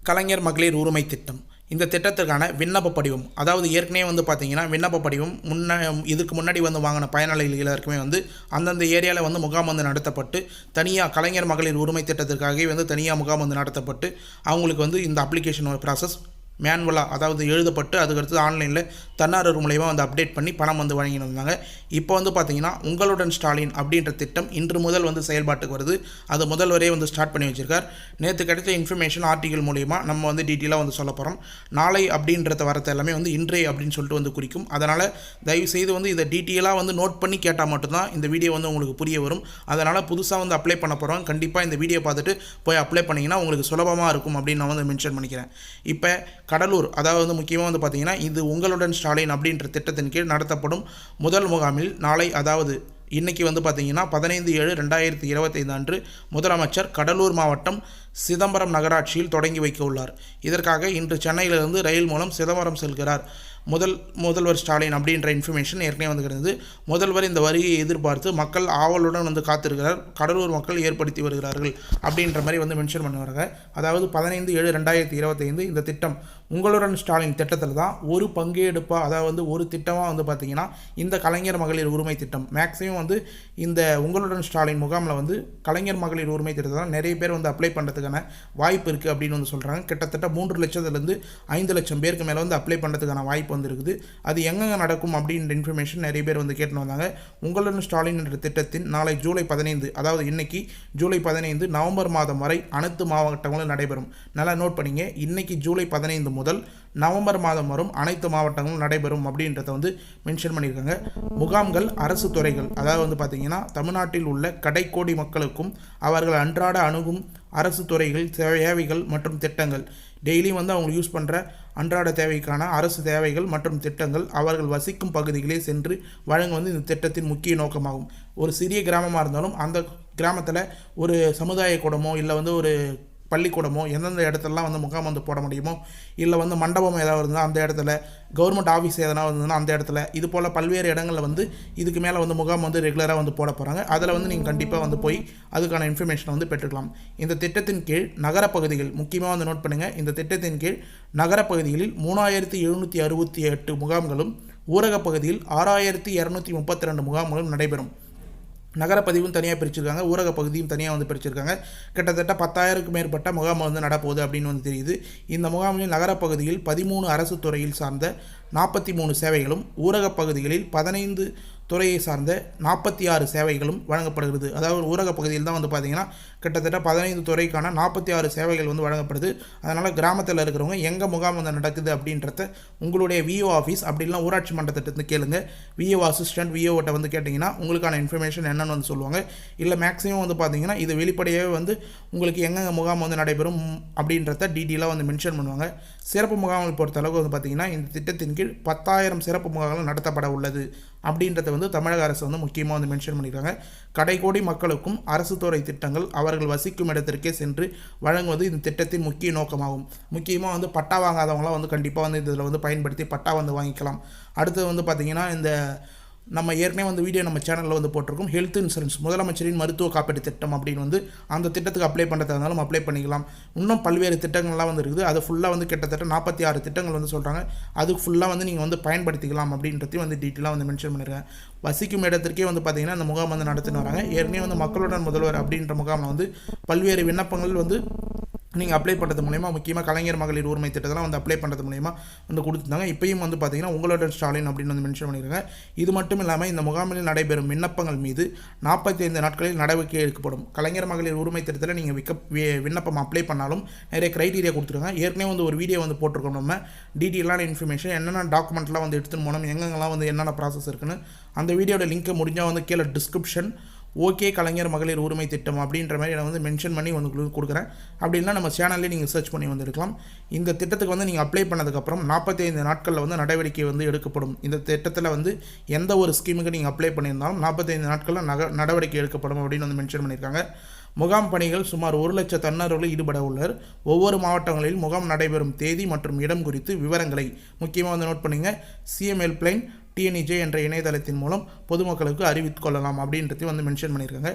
கலைஞர் மகளிர் உரிமை திட்டம். இந்த திட்டத்திற்கான விண்ணப்ப படிவம், அதாவது ஏற்கனவே வந்து பார்த்தீங்கன்னா விண்ணப்ப படிவம் இதுக்கு முன்னாடி வந்து வாங்கின பயனாளிகள் எல்லாருக்குமே வந்து அந்தந்த ஏரியாவில் வந்து முகாம் வந்து நடத்தப்பட்டு தனியாக கலைஞர் மகளிர் உரிமை திட்டத்திற்காகவே வந்து தனியாக முகாம் வந்து நடத்தப்பட்டு அவங்களுக்கு வந்து இந்த அப்ளிகேஷன் ப்ராசஸ் மேனுவலாக, அதாவது எழுதப்பட்டு அதுக்கடுத்து ஆன்லைனில் தன்னார்வ மூலயமா வந்து அப்டேட் பண்ணி பணம் வந்து வழங்கிட்டு வந்தாங்க. இப்போ வந்து பார்த்திங்கன்னா உங்களுடன் ஸ்டாலின் அப்படின்ற திட்டம் இன்று முதல் வந்து செயல்பாட்டுக்கு வருது. அது முதல்வரே வந்து ஸ்டார்ட் பண்ணி வச்சுருக்கார். நேற்று கிடைத்த இன்ஃபர்மேஷன் ஆர்டிகல் மூலயமா நம்ம வந்து டீட்டெயிலாக வந்து சொல்ல போகிறோம். நாளை அப்படின்றத வரது எல்லாமே வந்து இன்றைய அப்படின்னு சொல்லிட்டு வந்து குறிக்கும். அதனால் தயவுசெய்து வந்து இதை டீட்டெயிலாக வந்து நோட் பண்ணி கேட்டால் மட்டும்தான் இந்த வீடியோ வந்து உங்களுக்கு புரிய வரும். அதனால் புதுசாக வந்து அப்ளை பண்ண போகிறோம். கண்டிப்பாக இந்த வீடியோ பார்த்துட்டு போய் அப்ளை பண்ணிங்கன்னா உங்களுக்கு சுலபமாக இருக்கும் அப்படின்னு நான் வந்து மென்ஷன் பண்ணிக்கிறேன். இப்போ கடலூர், அதாவது வந்து முக்கியமாக வந்து பார்த்திங்கன்னா இது உங்களுடன் ஸ்டாலின் அப்படின்ற திட்டத்தின் கீழ் நடத்தப்படும் முதல் முகாமில் நாளை, அதாவது இன்றைக்கி வந்து பார்த்திங்கன்னா 15/7/2025 அன்று முதலமைச்சர் கடலூர் மாவட்டம் சிதம்பரம் நகராட்சியில் தொடங்கி வைக்க உள்ளார். இதற்காக இன்று சென்னையிலிருந்து ரயில் மூலம் சிதம்பரம் செல்கிறார் முதல்வர் ஸ்டாலின் அப்படின்ற இன்ஃபர்மேஷன் ஏற்கனவே வந்துகிறது. முதல்வர் இந்த வருகையை எதிர்பார்த்து மக்கள் ஆவலுடன் வந்து காத்திருக்கிறார். கடலூர் மக்கள் ஏற்படுத்தி வருகிறார்கள் அப்படின்ற மாதிரி வந்து மென்ஷன் பண்ணுவாங்க. அதாவது 15/7/2025 இந்த திட்டம் உங்களுடன் ஸ்டாலின் திட்டத்தில் தான் ஒரு பங்கேற்பா, அதாவது வந்து ஒரு திட்டமாக வந்து பார்த்திங்கன்னா இந்த கலைஞர் மகளிர் உரிமை திட்டம் மேக்ஸிமம் வந்து இந்த உங்களுடன் ஸ்டாலின் முகாமில் வந்து கலைஞர் மகளிர் உரிமை திட்டத்தை தான் நிறைய பேர் வந்து அப்ளை பண்ணுறதுக்கான வாய்ப்பு இருக்குது அப்படின்னு வந்து சொல்கிறாங்க. கிட்டத்தட்ட 3 லட்சத்துலேருந்து 5 லட்சம் பேருக்கு மேலே வந்து அப்ளை பண்ணுறதுக்கான வாய்ப்பு வந்துருக்குது. அது எங்கெங்கே நடக்கும் அப்படின்ற இன்ஃபர்மேஷன் நிறைய பேர் வந்து கேட்டுன்னு வந்தாங்க. உங்களுடன் ஸ்டாலின் என்ற திட்டத்தின் நாளை ஜூலை 15, அதாவது இன்னைக்கு ஜூலை 15 நவம்பர் மாதம் வரை அனைத்து மாவட்டங்களும் நடைபெறும். நல்லா நோட் பண்ணிங்க. இன்னைக்கு ஜூலை 15 முதல் நவம்பர் மாதம் வரும் அனைத்து மாவட்டங்களும் நடைபெறும் அப்படின்றத வந்து மென்ஷன் பண்ணியிருக்காங்க. முகாம்கள் அரசு துறைகள், அதாவது வந்து பார்த்திங்கன்னா தமிழ்நாட்டில் உள்ள கடைக்கோடி மக்களுக்கும் அவர்கள் அன்றாட அணுகும் அரசு துறைகள் தேவைகள் மற்றும் திட்டங்கள், டெய்லியும் வந்து அவங்க யூஸ் பண்ணுற அன்றாட தேவைக்கான அரசு தேவைகள் மற்றும் திட்டங்கள் அவர்கள் வசிக்கும் பகுதிகளே சென்று வழங்க வந்து இந்த திட்டத்தின் முக்கிய நோக்கமாகும். ஒரு சிறிய கிராமமாக இருந்தாலும் அந்த கிராமத்தில் ஒரு சமுதாய கூடமோ இல்லை வந்து ஒரு பள்ளிக்கூடமோ எந்தெந்த இடத்துலலாம் வந்து முகாம் வந்து போட முடியுமோ, இல்லை வந்து மண்டபம் ஏதாவது இருந்தால் அந்த இடத்துல, கவர்மெண்ட் ஆஃபீஸ் எதனா இருந்ததுன்னா அந்த இடத்துல, இது போல் பல்வேறு இடங்களில் வந்து இதுக்கு மேலே வந்து முகாம் வந்து ரெகுலராக வந்து போட போகிறாங்க. அதில் வந்து நீங்கள் கண்டிப்பாக வந்து போய் அதுக்கான இன்ஃபர்மேஷனை வந்து பெற்றுக்கலாம். இந்த திட்டத்தின் கீழ் நகரப்பகுதிகள் முக்கியமாக வந்து நோட் பண்ணுங்கள். இந்த திட்டத்தின் கீழ் நகரப்பகுதிகளில் 3768 முகாம்களும் ஊரகப் பகுதியில் 6232 முகாம்களும் நடைபெறும். நகரப்பதிவும் தனியாக பிரிச்சிருக்காங்க, ஊரக பகுதியும் தனியாக வந்து பிரிச்சிருக்காங்க. கிட்டத்தட்ட 10,000க்கும் மேற்பட்ட முகாம் வந்து நடப்போகுது அப்படின்னு வந்து தெரியுது. இந்த முகாமில் நகரப்பகுதியில் 13 அரசு துறையில் சார்ந்த 43 சேவைகளும், ஊரகப் பகுதிகளில் 15 துறையை சார்ந்த 46 சேவைகளும் வழங்கப்படுகிறது. அதாவது ஊரக பகுதியில் தான் வந்து பார்த்திங்கன்னா கிட்டத்தட்ட 15 துறைக்கான 46 சேவைகள் வந்து வழங்கப்படுது. அதனால் கிராமத்தில் இருக்கிறவங்க எங்கே முகாம் வந்து நடக்குது அப்படின்றத உங்களுடைய விஓ ஆஃபீஸ் அப்படின்னா ஊராட்சி மன்றத்திட்ட கேளுங்க. விஓ அசிஸ்டன்ட் விஓட்ட வந்து கேட்டிங்கன்னா உங்களுக்கான இன்ஃபர்மேஷன் என்னென்னு வந்து சொல்லுவாங்க. இல்லை மேக்ஸிமம் வந்து பார்த்திங்கன்னா இது வெளிப்படையாகவே வந்து உங்களுக்கு எங்கெங்கே முகாம் வந்து நடைபெறும் அப்படின்றத டீட்டெயிலாக வந்து மென்ஷன் பண்ணுவாங்க. சிறப்பு முகாம்கள் பொறுத்தளவுக்கு வந்து பார்த்திங்கன்னா இந்த திட்டத்தின் கீழ் 10,000 சிறப்பு முகாம்கள் நடத்தப்பட உள்ளது அப்படின்றத வந்து தமிழக அரசு வந்து முக்கியமாக வந்து மென்ஷன் பண்ணியிருக்காங்க. கடைக்கோடி மக்களுக்கும் அரசு துறை திட்டங்கள் அவர்கள் வசிக்கும் இடத்திற்கே சென்று வழங்குவது இந்த திட்டத்தின் முக்கிய நோக்கமாகும். முக்கியமாக வந்து பட்டா வாங்காதவங்களாம் வந்து கண்டிப்பாக வந்து இதில் வந்து பயன்படுத்தி பட்டா வந்து வாங்கிக்கலாம். அடுத்தது வந்து பார்த்திங்கன்னா இந்த நம்ம ஏற்கனவே வந்து வீடியோ நம்ம சேனலில் வந்து போட்டிருக்கோம். ஹெல்த் இன்சூரன்ஸ், முதலமைச்சரின் மருத்துவ காப்பீடு திட்டம் அப்படின்னு வந்து அந்த திட்டத்துக்கு அப்ளை பண்ணுறதா இருந்தாலும் அப்ளை பண்ணிக்கலாம். இன்னும் பல்வேறு திட்டங்கள்லாம் வந்து இருக்குது. அது ஃபுல்லாக வந்து கிட்டத்தட்ட 46 திட்டங்கள் வந்து சொல்கிறாங்க. அதுக்கு ஃபுல்லாக வந்து நீங்கள் வந்து பயன்படுத்திக்கலாம் அப்படின்றதையும் வந்து டீட்டெயிலாக வந்து மென்ஷன் பண்ணியிருக்கேன். வசிக்கும் இடத்திற்கே வந்து பார்த்திங்கன்னா இந்த முகாம் வந்து நடத்தின்னு வராங்க. ஏற்கனவே வந்து மக்களுடன் முதல்வர் அப்படின்ற முகாமில் வந்து பல்வேறு விண்ணப்பங்கள் வந்து நீங்கள் அப்ளை பண்ணுறது மூலயமா, முக்கியமாக கலைஞர் மகளிர் உரிமை திட்டத்தெல்லாம் வந்து அப்ளை பண்ணுறது மூலயமா வந்து கொடுத்துருந்தாங்க. இப்பயும் வந்து பார்த்திங்கன்னா உங்களுடன் ஸ்டாலின் அப்படின்னு வந்து மென்ஷன் பண்ணியிருக்காங்க. இது மட்டும் இல்லாமல் இந்த முகாமில் நடைபெறும் விண்ணப்பங்கள் மீது 45 நாட்களில் நடவடிக்கை எடுக்கப்படும். கலைஞர் மகளிர் உரிமை திட்டத்தில் நீங்கள் விண்ணப்பம் அப்ளை பண்ணாலும் நிறைய க்ரைட்டீரியா கொடுத்துருக்காங்க. ஏற்கனவே வந்து ஒரு வீடியோ வந்து போட்டிருக்கோம். நம்ம டீட்டெயிலான இன்ஃபர்மேஷன் என்னென்ன டாக்குமெண்ட்லாம் வந்து எடுத்துன்னு போனோம், எங்கெங்கெல்லாம் வந்து என்னென்ன ப்ராசஸ் இருக்குன்னு அந்த வீடியோட லிங்க்கை முடிஞ்சால் வந்து கீழே டிஸ்கிரிப்ஷன் ஓகே கலைஞர் மகளிர் உரிமை திட்டம் அப்படின்ற மாதிரி நான் வந்து மென்ஷன் பண்ணி வந்து கொடுக்குறேன். அப்படின்னா நம்ம சேனல்லே நீங்கள் சர்ச் பண்ணி வந்துருக்கலாம். இந்த திட்டத்துக்கு வந்து நீங்கள் அப்ளை பண்ணதுக்கப்புறம் 45 நாட்களில் வந்து நடவடிக்கை வந்து எடுக்கப்படும். இந்த திட்டத்தில் வந்து எந்த ஒரு ஸ்கீமுக்கு நீங்கள் அப்ளை பண்ணியிருந்தாலும் 45 நாட்களில் நடவடிக்கை எடுக்கப்படும் அப்படின்னு வந்து மென்ஷன் பண்ணியிருக்காங்க. முகாம் பணிகள் சுமார் 1 லட்சம் தன்னார்வலர்கள் ஈடுபட உள்ளனர். ஒவ்வொரு மாவட்டங்களில் முகாம் நடைபெறும் தேதி மற்றும் இடம் குறித்து விவரங்களை முக்கியமாக வந்து நோட் பண்ணுங்க. சிஎம் ஹெல்ப்லைன் TNEJ என்ற இணையதளத்தின் மூலம் பொதுமக்களுக்கு அறிவித்துக் கொள்ளலாம் அப்படின்றதையும் வந்து மென்ஷன் பண்ணியிருக்காங்க.